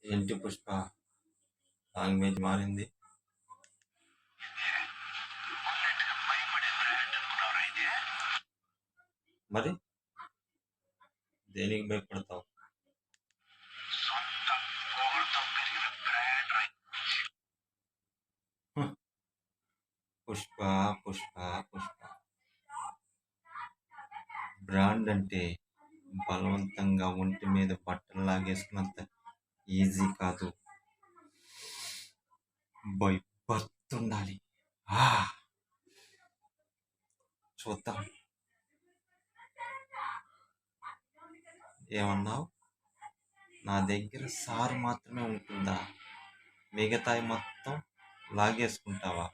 ఏంటి పుష్ప, లాంగ్వేజ్ మారింది? మరి దేనికి భయపడతావు? హ్మ్. పుష్ప పుష్ప పుష్ప బ్రాండ్ అంటే బలవంతంగా ఒంటి మీద బట్టలు లాగేసుకున్నంత ఈజీ కాదు. భయపడుతుండాలి. ఆ, చూద్దాం. ఏమన్నావు? నా దగ్గర సారు మాత్రమే ఉంటుందా? మిగతాయి మొత్తం లాగేసుకుంటావా?